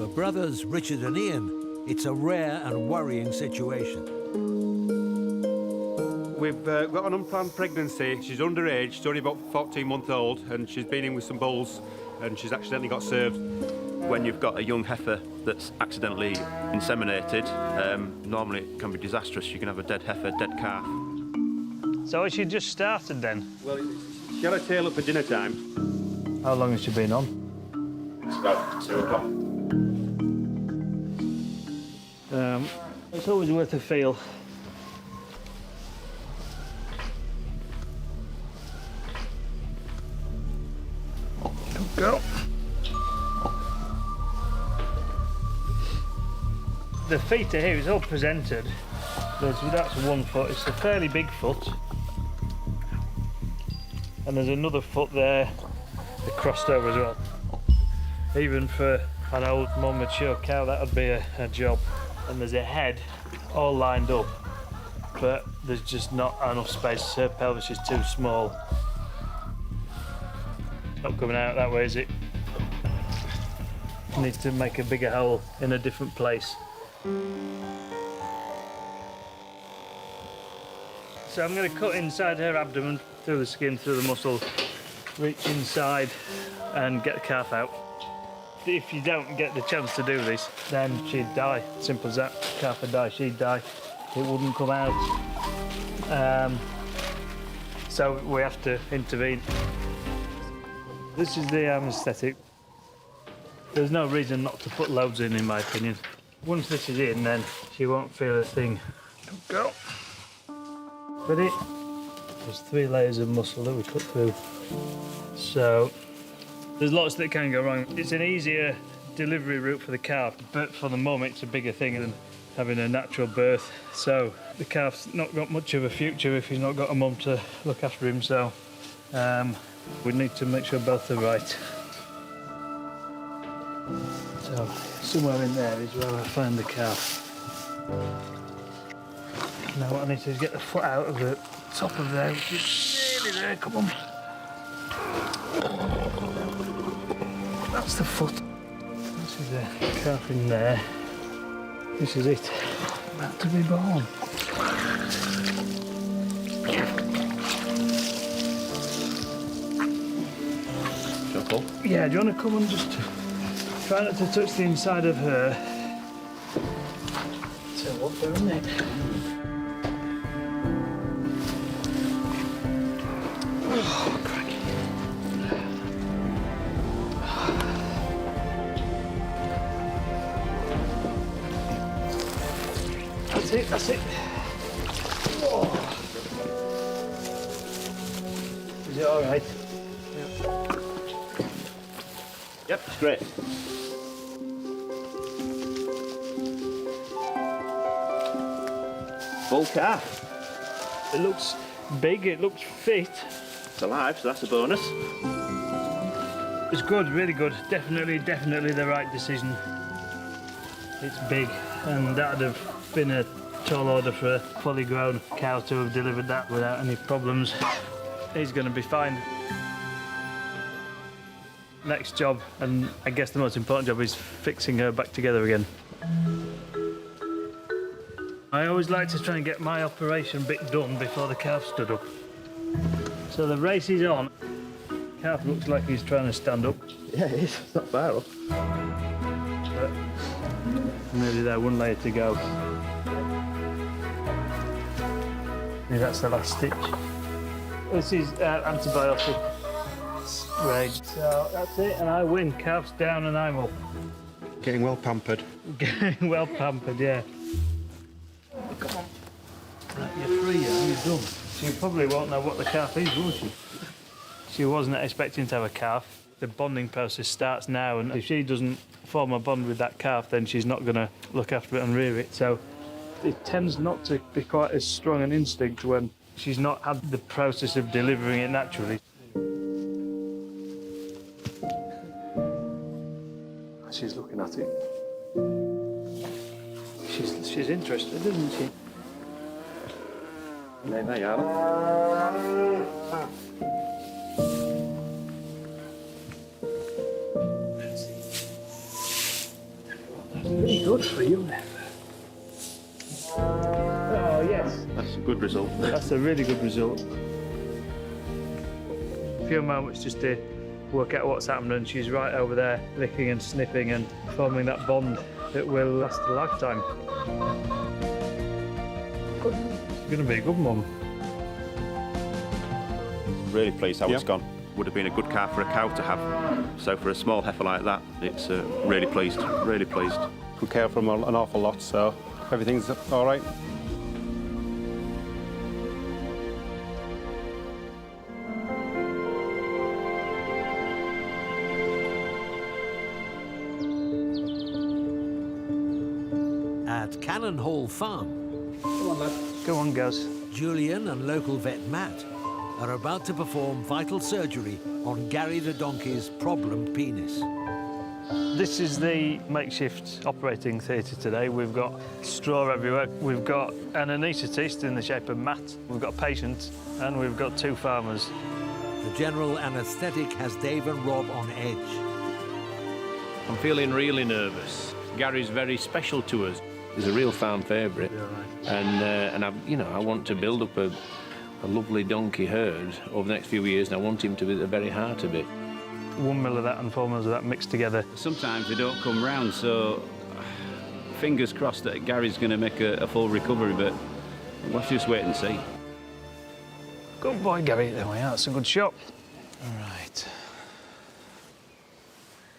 For brothers Richard and Ian, it's a rare and worrying situation. We've got an unplanned pregnancy. She's underage, she's only about 14 months old, and she's been in with some bulls, and she's accidentally got served. When you've got a young heifer that's accidentally inseminated, normally it can be disastrous. You can have a dead heifer, dead calf. So has she just started then? Well, she had her tail up for dinner time. How long has she been on? It's about 2 o'clock. It's always worth a feel. Good girl. The feet are here, it's all presented. That's 1 foot, it's a fairly big foot. And there's another foot there, crossed over as well. Even for an old, more mature cow, that would be a job. And there's a head all lined up, but there's just not enough space. Her pelvis is too small. Not coming out that way, is it? Needs to make a bigger hole in a different place. So I'm going to cut inside her abdomen, through the skin, through the muscle, reach inside and get the calf out. If you don't get the chance to do this, then she'd die. Simple as that. The calf would die, she'd die. It wouldn't come out. So we have to intervene. This is the anaesthetic. There's no reason not to put loads in my opinion. Once this is in, then she won't feel a thing. Good girl. Ready? There's 3 layers of muscle that we cut through. So there's lots that can go wrong. It's an easier delivery route for the calf, but for the mum it's a bigger thing than having a natural birth. So the calf's not got much of a future if he's not got a mum to look after him. So we need to make sure both are right. So somewhere in there is where I find the calf. Now what I need to do is get the foot out of the top of there, which is nearly there. Come on. That's the foot. This is the calf in there. This is it. About to be born. Shuffle. Yeah, do you want to come and just try not to touch the inside of her? So what they're in it. Oh, cracky. That's it, that's it. Oh. Is it all right? Yep, it's great. Full calf. It looks big, it looks fit. It's alive, so that's a bonus. It's good, really good. Definitely the right decision. It's big, and that'd have been a tall order for a fully grown cow to have delivered that without any problems. He's going to be fine. Next job, and I guess the most important job, is fixing her back together again. I always like to try and get my operation bit done before the calf stood up. So the race is on. Calf looks like he's trying to stand up. Yeah, it is. It's not far off. But nearly there, 1 layer to go. Maybe that's the last stitch. This is antibiotic spray. So that's it, and I win. Calf's down and I'm up. Getting well pampered. Getting well pampered, yeah. Come on. Right, you're free, you're done. She probably won't know what the calf is, will she? She wasn't expecting to have a calf. The bonding process starts now, and if she doesn't form a bond with that calf, then she's not going to look after it and rear it. So it tends not to be quite as strong an instinct when she's not had the process of delivering it naturally. She's looking at it. She's interested, isn't she? There they are. Pretty good for you, then. Oh, yes. That's a good result. That's a really good result. A few moments just to work out what's happened, and she's right over there, licking and sniffing and forming that bond that will last a lifetime. It's going to be a good mum. Really pleased how Yeah. it's gone. Would have been a good calf for a cow to have. So for a small heifer like that, it's really pleased, really pleased. We care for him an awful lot, so everything's all right. At Cannon Hall Farm, Go on, Gaz. Julian and local vet Matt are about to perform vital surgery on Gary the donkey's problem penis. This is the makeshift operating theatre today. We've got straw everywhere. We've got an anaesthetist in the shape of Matt. We've got a patient, and we've got 2 farmers. The general anaesthetic has Dave and Rob on edge. I'm feeling really nervous. Gary's very special to us. He's a real fan favourite, and I want to build up a lovely donkey herd over the next few years, and I want him to be at the very heart of it. 1 mil of that and 4 mils of that mixed together. Sometimes they don't come round, so fingers crossed that Gary's going to make a full recovery, but we'll have to just wait and see. Good boy, Gary. There we are. That's a good shot. All right.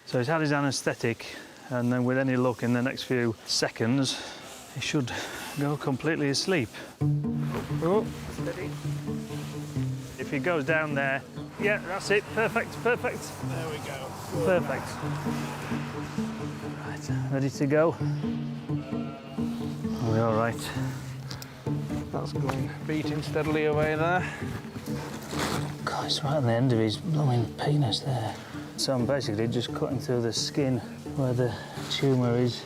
So he's had his anaesthetic, and then with any luck in the next few seconds, he should go completely asleep. Oh, steady. If he goes down there, yeah, that's it. Perfect, perfect. There we go. Perfect. Right, ready to go? Are we all right? That's going beating steadily away there. God, it's right on the end of his blooming penis there. So I'm basically just cutting through the skin where the tumour is.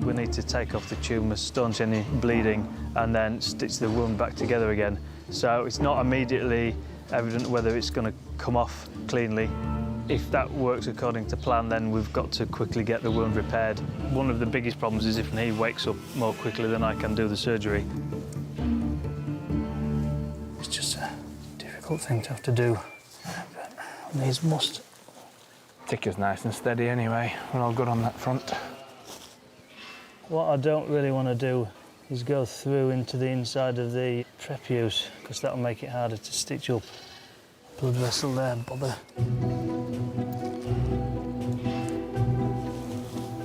We need to take off the tumour, staunch any bleeding, and then stitch the wound back together again. So it's not immediately evident whether it's going to come off cleanly. If that works according to plan, then we've got to quickly get the wound repaired. One of the biggest problems is if he wakes up more quickly than I can do the surgery. It's just a difficult thing to have to do, but these must. Ticker's nice and steady anyway. We're all good on that front. What I don't really want to do is go through into the inside of the prepuce, because that'll make it harder to stitch up. Blood vessel there, bother.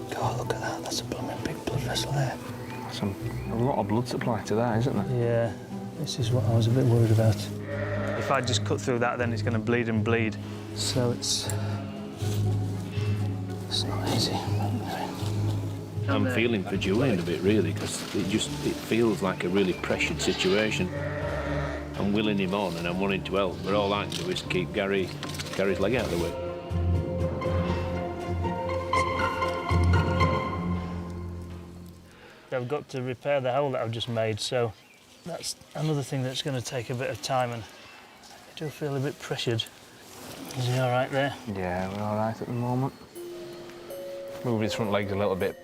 God, look at that. That's a blooming big blood vessel there. A lot of blood supply to that, isn't there? Yeah, this is what I was a bit worried about. If I just cut through that, then it's going to bleed and bleed. So it's not easy. I'm feeling for Julian a bit, really, because it feels like a really pressured situation. I'm willing him on and I'm wanting to help, but all I can do is keep Gary's leg out of the way. I've got to repair the hole that I've just made, so that's another thing that's going to take a bit of time, and I do feel a bit pressured. Is he all right there? Yeah, we're all right at the moment. Move his front legs a little bit.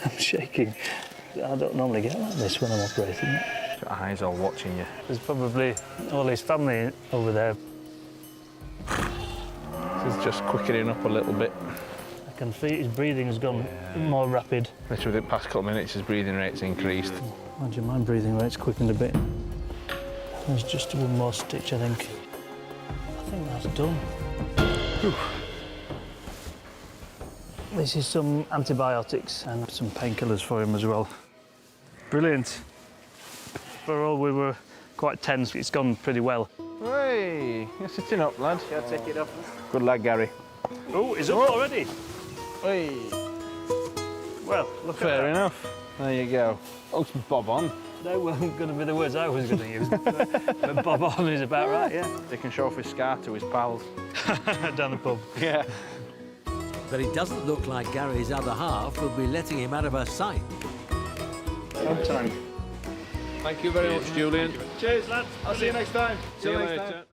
I'm shaking. I don't normally get like this when I'm operating. Got eyes all watching you. There's probably all his family over there. He's just quickening up a little bit. I can feel his breathing has gone more rapid. Literally, the past couple of minutes, his breathing rate's increased. Imagine my breathing rate's quickened a bit. There's just one more stitch, I think. I think that's done. Whew. This is some antibiotics and some painkillers for him as well. Brilliant. For all we were quite tense, it's gone pretty well. Hey, you're sitting up, lad. Can I take it off? Good lad, Gary. Oh, he's up already. Hey. Well, look Fair at that. enough. There you go. Oh, some bob on. They weren't going to be the words I was going to use. But bob on is about right, yeah. They can show off his scar to his pals. Down the pub. Yeah. But it doesn't look like Gary's other half will be letting him out of her sight. No time. Thank you very much, Julian. Cheers, lads. I'll see you next time. See you later.